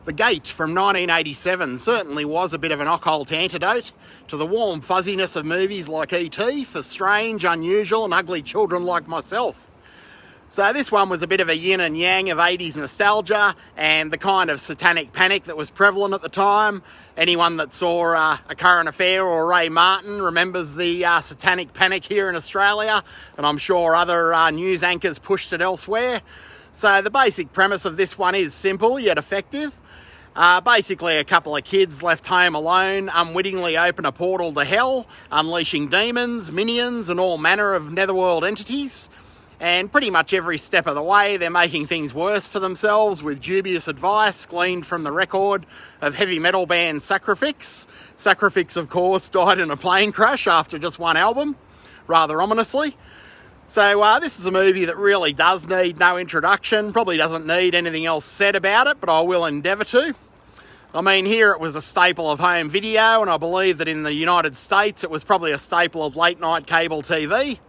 The Gate from 1987 certainly was a bit of an occult antidote to the warm fuzziness of movies like E.T. for strange, unusual and ugly children like myself. So this one was a bit of a yin and yang of 80s nostalgia and the kind of satanic panic that was prevalent at the time. Anyone that saw A Current Affair or Ray Martin remembers the satanic panic here in Australia, and I'm sure other news anchors pushed it elsewhere. So the basic premise of this one is simple yet effective. Basically, a couple of kids left home alone unwittingly open a portal to hell, unleashing demons, minions and all manner of netherworld entities. And pretty much every step of the way, they're making things worse for themselves with dubious advice gleaned from the record of heavy metal band Sacrifix. Sacrifix, of course, died in a plane crash after just one album, rather ominously. So this is a movie that really does need no introduction, probably doesn't need anything else said about it, but I will endeavour to. I mean, here it was a staple of home video, and I believe that in the United States it was probably a staple of late night cable TV.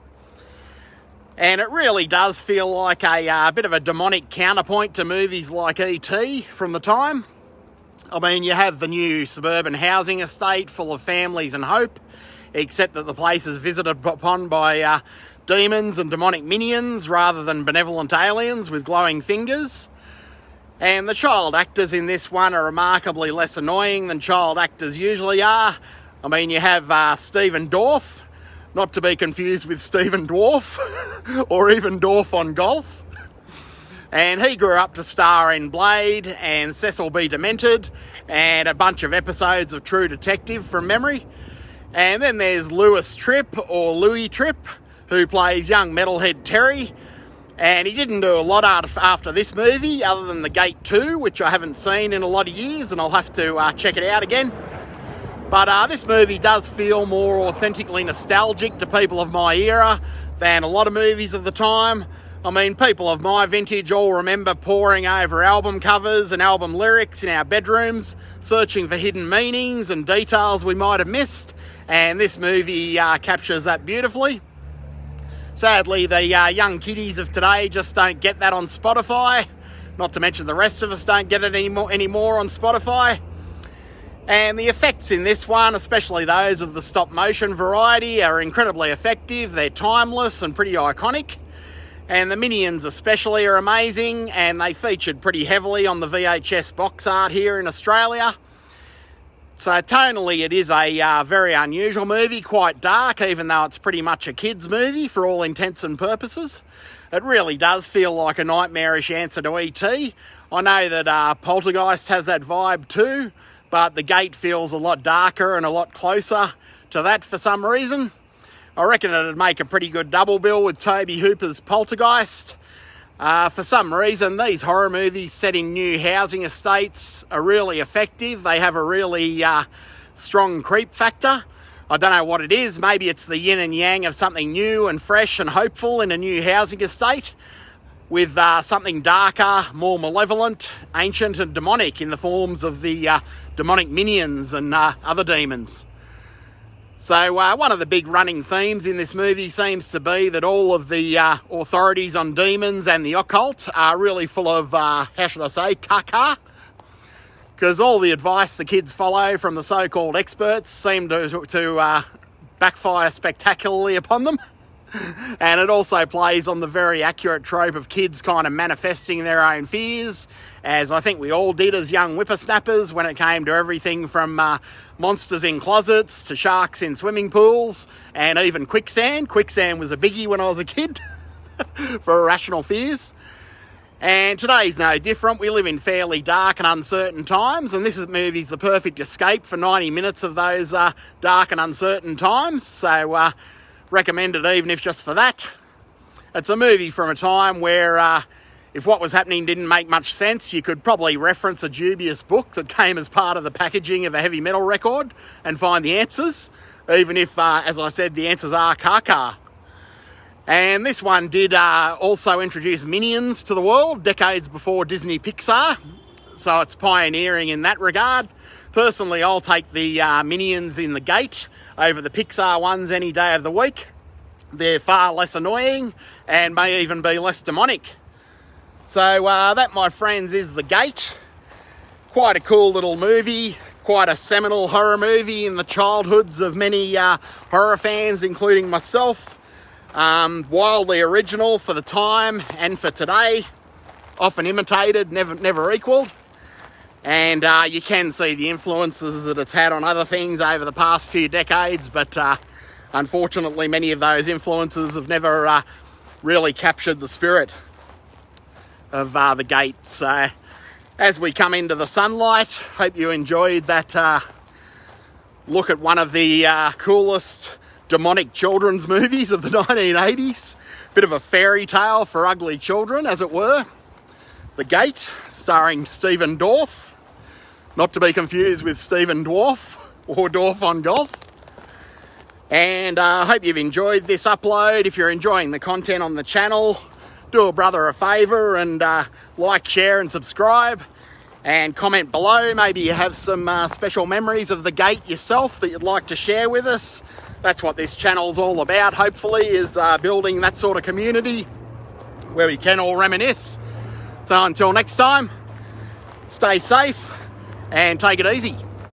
And it really does feel like a bit of a demonic counterpoint to movies like E.T. from the time. I mean, you have the new suburban housing estate full of families and hope, except that the place is visited upon by demons and demonic minions rather than benevolent aliens with glowing fingers. And the child actors in this one are remarkably less annoying than child actors usually are. I mean, you have Stephen Dorff, not to be confused with Stephen Dwarf or even Dorff on Golf. And he grew up to star in Blade and Cecil B. Demented and a bunch of episodes of True Detective from memory. And then there's Lewis Tripp or Louis Tripp, who plays young metalhead Terry. And he didn't do a lot after this movie other than The Gate 2, which I haven't seen in a lot of years and I'll have to check it out again. But this movie does feel more authentically nostalgic to people of my era than a lot of movies of the time. I mean, people of my vintage all remember poring over album covers and album lyrics in our bedrooms, searching for hidden meanings and details we might have missed, and this movie captures that beautifully. Sadly, the young kiddies of today just don't get that on Spotify, not to mention the rest of us don't get it anymore on Spotify. And the effects in this one, especially those of the stop motion variety, are incredibly effective. They're timeless and pretty iconic. And the minions especially are amazing, and they featured pretty heavily on the VHS box art here in Australia. So tonally it is a very unusual movie, quite dark, even though it's pretty much a kid's movie for all intents and purposes. It really does feel like a nightmarish answer to E.T. I know that Poltergeist has that vibe too, but The Gate feels a lot darker and a lot closer to that for some reason. I reckon it'd make a pretty good double bill with Tobe Hooper's Poltergeist. For some reason, these horror movies set in new housing estates are really effective. They have a really strong creep factor. I don't know what it is. Maybe it's the yin and yang of something new and fresh and hopeful in a new housing estate, with something darker, more malevolent, ancient and demonic in the forms of the demonic minions and other demons. So one of the big running themes in this movie seems to be that all of the authorities on demons and the occult are really full of, how should I say, caca. Because all the advice the kids follow from the so-called experts seem to backfire spectacularly upon them. And it also plays on the very accurate trope of kids kind of manifesting their own fears, as I think we all did as young whippersnappers when it came to everything from monsters in closets to sharks in swimming pools and even quicksand. Quicksand was a biggie when I was a kid for irrational fears. And today's no different. We live in fairly dark and uncertain times, and this movie's the perfect escape for 90 minutes of those dark and uncertain times. So recommend it even if just for that. It's a movie from a time where if what was happening didn't make much sense, you could probably reference a dubious book that came as part of the packaging of a heavy metal record and find the answers, even if, as I said, the answers are caca. And this one did also introduce minions to the world decades before Disney Pixar, so it's pioneering in that regard. Personally, I'll take the minions in The Gate over the Pixar ones any day of the week. They're far less annoying and may even be less demonic. So that, my friends, is The Gate. quite a cool little movie, quite a seminal horror movie in the childhoods of many horror fans, including myself. Wildly original for the time and for today, often imitated, never equaled. And you can see the influences that it's had on other things over the past few decades, but unfortunately many of those influences have never really captured the spirit of the Gate. So as we come into the sunlight, hope you enjoyed that look at one of the coolest demonic children's movies of the 1980s. Bit of a fairy tale for ugly children, as it were. The Gate, starring Stephen Dorff. Not to be confused with Stephen Dwarf or Dwarf on Golf. And I hope you've enjoyed this upload. If you're enjoying the content on the channel, do a brother a favour and like, share and subscribe. And comment below. Maybe you have some special memories of the Gate yourself that you'd like to share with us. That's what this channel's all about, hopefully, is building that sort of community where we can all reminisce. So until next time, stay safe and take it easy.